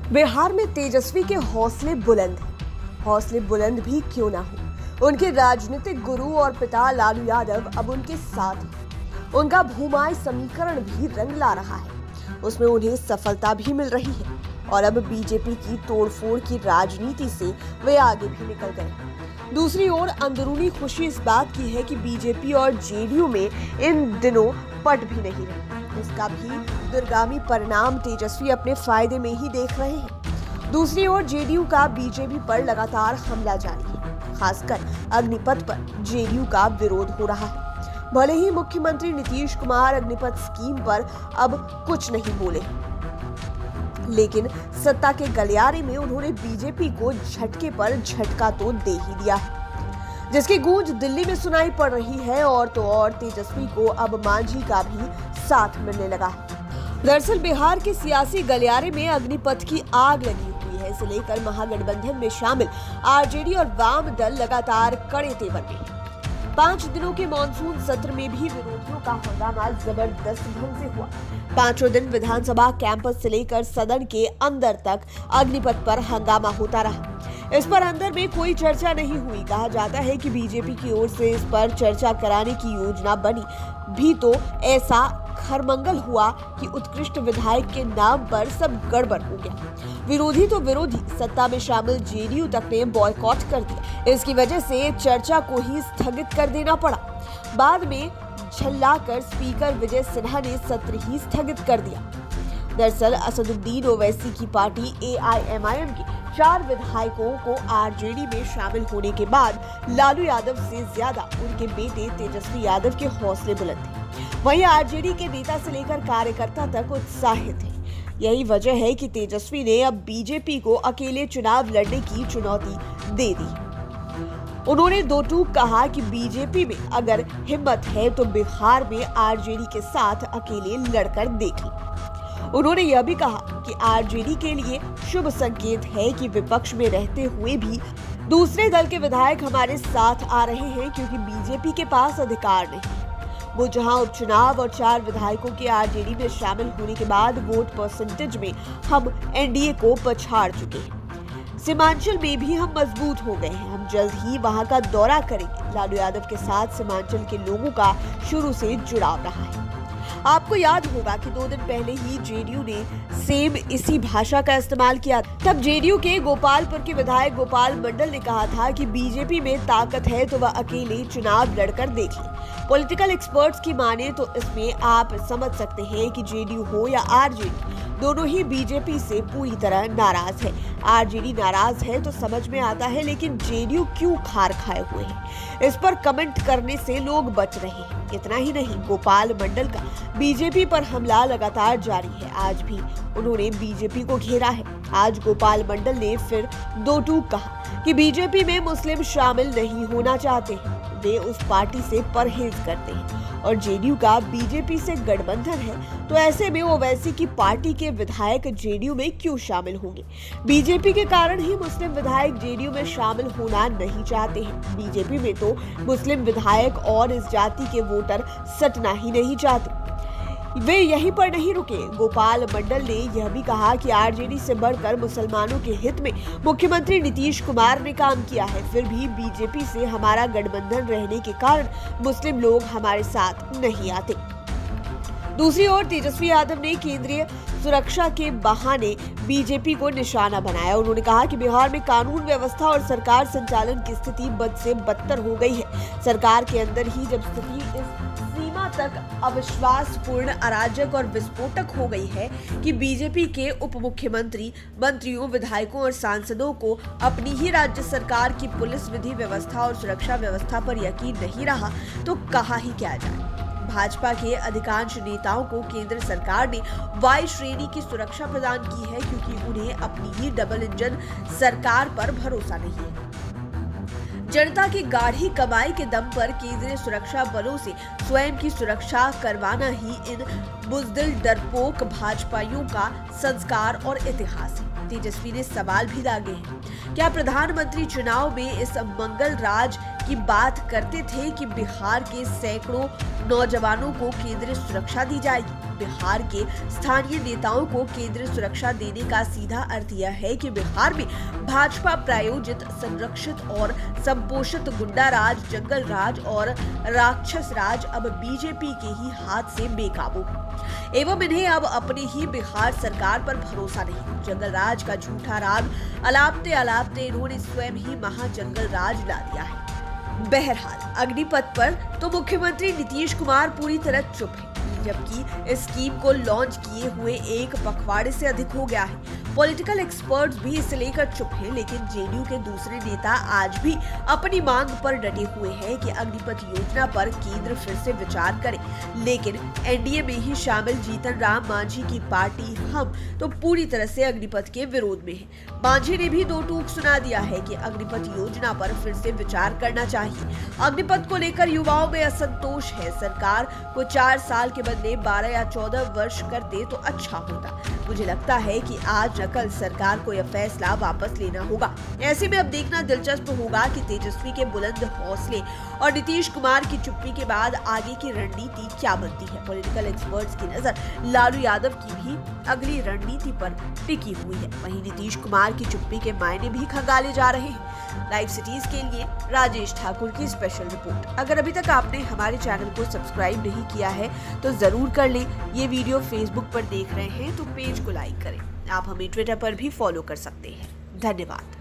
बिहार में तेजस्वी के हौसले बुलंद हैं। हौसले बुलंद भी क्यों ना हो, उनके राजनीतिक गुरु और पिता लालू यादव अब उनके साथ हैं। उनका भूमाय समीकरण भी रंग ला रहा है, उसमें उन्हें सफलता भी मिल रही है और अब बीजेपी की तोड़फोड़ की राजनीति से वे आगे भी निकल गए। दूसरी ओर अंदरूनी खुशी इस बात की है कि बीजेपी और जेडीयू में इन दिनों पट भी नहीं रही। इसका भी दूरगामी परिणाम तेजस्वी अपने फायदे में ही देख रहे हैं। दूसरी ओर जेडीयू का बीजेपी पर लगातार हमला जारी है। खासकर अग्निपथ पर जेडीयू का विरोध हो रहा है। भले ही मुख्यमंत्री नीतीश कुमार अग्निपथ स्कीम पर अब कुछ नहीं बोले, लेकिन सत्ता के गलियारे में उन्होंने बीजेपी को झटके पर झटका तो दे ही दिया है, जिसकी गूंज दिल्ली में सुनाई पड़ रही है। और तो और तेजस्वी को अब मांझी का भी साथ मिलने लगा है। दरअसल बिहार के सियासी गलियारे में अग्निपथ की आग लगी हुई है। इसे लेकर महागठबंधन में शामिल आरजेडी और वाम दल लगातार कड़े तेवर में। 5 दिनों के मॉनसून सत्र में भी विरोधियों का हंगामा जबरदस्त ढंग से हुआ। 5वें दिन विधानसभा कैंपस से लेकर सदन के अंदर तक अग्निपथ पर हंगामा होता रहा। इस पर अंदर में कोई चर्चा नहीं हुई। कहा जाता है कि बीजेपी की ओर से इस पर चर्चा कराने की योजना बनी भी तो ऐसा खरमंगल हुआ कि उत्कृष्ट विधायक के नाम पर सब गड़बड़ हो गया। विरोधी तो विरोधी, सत्ता में शामिल जेडीयू तक ने बॉयकॉट कर दिया। इसकी वजह से चर्चा को ही स्थगित कर देना पड़ा। बाद में झल्लाकर स्पीकर विजय सिन्हा ने सत्र ही स्थगित कर दिया। दरअसल असदुद्दीन ओवैसी की पार्टी एआईएमआईएम के 4 विधायकों को आरजेडी में शामिल होने के बाद लालू यादव से ज्यादा उनके बेटे तेजस्वी यादव के हौसले बुलंद थे। वहीं आरजेडी के नेता से लेकर कार्यकर्ता तक उत्साहित थे। यही वजह है कि तेजस्वी ने अब बीजेपी को अकेले चुनाव लड़ने की चुनौती दे दी। उन्होंने दो टूक कहा कि बीजेपी में अगर हिम्मत है तो बिहार में आरजेडी के साथ अकेले लड़कर देखें। उन्होंने यह भी कहा कि आरजेडी के लिए शुभ संकेत है कि विपक्ष में रहते हुए भी दूसरे दल के विधायक हमारे साथ आ रहे हैं, क्योंकि बीजेपी के पास अधिकार नहीं। वो जहां उपचुनाव और 4 विधायकों के आरजेडी में शामिल होने के बाद वोट परसेंटेज में हम एनडीए को पछाड़ चुके हैं। सीमांचल में भी हम मजबूत हो गए हैं। हम जल्द ही वहां का दौरा करेंगे। लालू यादव के साथ सीमांचल के लोगों का शुरू से जुड़ाव रहा है। आपको याद होगा कि 2 दिन पहले ही जेडीयू ने सेम इसी भाषा का इस्तेमाल किया। तब जेडीयू के गोपालपुर के विधायक गोपाल मंडल ने कहा था कि बीजेपी में ताकत है तो वह अकेले चुनाव लड़कर देख ले। पॉलिटिकल एक्सपर्ट्स की माने तो इसमें आप समझ सकते हैं कि जेडीयू हो या आरजेडी, दोनों ही बीजेपी से पूरी तरह नाराज है। आरजेडी नाराज है तो समझ में आता है, लेकिन जेडीयू क्यों खार खाए हुए है, इस पर कमेंट करने से लोग बच रहे हैं। इतना ही नहीं, गोपाल मंडल का बीजेपी पर हमला लगातार जारी है। आज भी उन्होंने बीजेपी को घेरा है। आज गोपाल मंडल ने फिर दो टूक कहा कि बीजेपी में मुस्लिम शामिल नहीं होना चाहते हैं, वे उस पार्टी से परहेज करते हैं और जेडीयू का बीजेपी से गठबंधन है, तो ऐसे में ओवैसी की पार्टी के विधायक जेडीयू में क्यों शामिल होंगे। बीजेपी के कारण ही मुस्लिम विधायक जेडीयू में शामिल होना नहीं चाहते हैं। बीजेपी में तो मुस्लिम विधायक और इस जाति के वोटर सटना ही नहीं चाहते। वे यहीं पर नहीं रुके। गोपाल मंडल ने यह भी कहा कि आरजेडी से बढ़कर मुसलमानों के हित में मुख्यमंत्री नीतीश कुमार ने काम किया है, फिर भी बीजेपी से हमारा गठबंधन रहने के कारण मुस्लिम लोग हमारे साथ नहीं आते। दूसरी ओर तेजस्वी यादव ने केंद्रीय सुरक्षा के बहाने बीजेपी को निशाना बनाया। उन्होंने कहा कि बिहार में कानून व्यवस्था और सरकार संचालन की स्थिति बद से बदतर हो गई है। सरकार के अंदर ही जब स्थिति इस सीमा तक अविश्वासपूर्ण, अराजक और विस्फोटक हो गई है कि बीजेपी के उप मुख्यमंत्री, मंत्रियों, विधायकों और सांसदों को अपनी ही राज्य सरकार की पुलिस, विधि व्यवस्था और सुरक्षा व्यवस्था पर यकीन नहीं रहा, तो कहा ही क्या जाए। भाजपा के अधिकांश नेताओं को केंद्र सरकार ने वाई श्रेणी की सुरक्षा प्रदान की है, क्योंकि उन्हें अपनी ही डबल इंजन सरकार पर भरोसा नहीं है। जनता की गाढ़ी कमाई के दम पर केंद्रीय सुरक्षा बलों से स्वयं की सुरक्षा करवाना ही इन बुजदिल डरपोक भाजपाइयों का संस्कार और इतिहास है। तेजस्वी ने सवाल भी दागे हैं। क्या प्रधानमंत्री चुनाव में इस मंगल राज की बात करते थे कि बिहार के सैकड़ों नौजवानों को केंद्रीय सुरक्षा दी जाएगी। बिहार के स्थानीय नेताओं को केंद्रीय सुरक्षा देने का सीधा अर्थ यह है कि बिहार में भाजपा प्रायोजित, संरक्षित और संपोषित गुंडा राज, जंगल राज और राक्षस राज अब बीजेपी के ही हाथ से बेकाबू एवं इन्हें अब अपनी ही बिहार सरकार पर भरोसा नहीं। जंगल राज का झूठा राग अलापते अलापते इन्होंने स्वयं ही महाजंगल राज ला दिया है। बहरहाल अग्निपथ पर तो मुख्यमंत्री नीतीश कुमार पूरी तरह चुप है, जबकि इस स्कीम को लॉन्च किए हुए एक पखवाड़े से अधिक हो गया है। पॉलिटिकल एक्सपर्ट्स भी इसे लेकर चुप हैं, लेकिन जेडीयू के दूसरे नेता आज भी अपनी मांग पर डटे हुए हैं कि अग्निपथ योजना पर केंद्र फिर से विचार करे। लेकिन एनडीए में ही शामिल जीतन राम मांझी की पार्टी हम तो पूरी तरह से अग्निपथ के विरोध में है। मांझी ने भी दो टूक सुना दिया है कि अग्निपथ योजना पर फिर से विचार करना चाहिए। अग्निपथ को लेकर युवाओं में असंतोष है। सरकार को 4 साल के बदले 12 या 14 वर्ष करते तो अच्छा होता। मुझे लगता है कि आज कल सरकार को यह फैसला वापस लेना होगा। ऐसे में अब देखना दिलचस्प होगा कि तेजस्वी के बुलंद हौसले और नीतीश कुमार की चुप्पी के बाद आगे की रणनीति क्या बनती है। पॉलिटिकल एक्सपर्ट्स की नजर लालू यादव की भी अगली रणनीति पर टिकी हुई है। वहीं नीतीश कुमार की चुप्पी के मायने भी खंगाले जा रहे हैं। लाइव सिटीज के लिए राजेश ठाकुर की स्पेशल रिपोर्ट। अगर अभी तक आपने हमारे चैनल को सब्सक्राइब नहीं किया है तो जरूर कर लें। ये वीडियो फेसबुक पर देख रहे हैं तो पेज को लाइक करें। आप हमें ट्विटर पर भी फॉलो कर सकते हैं। धन्यवाद।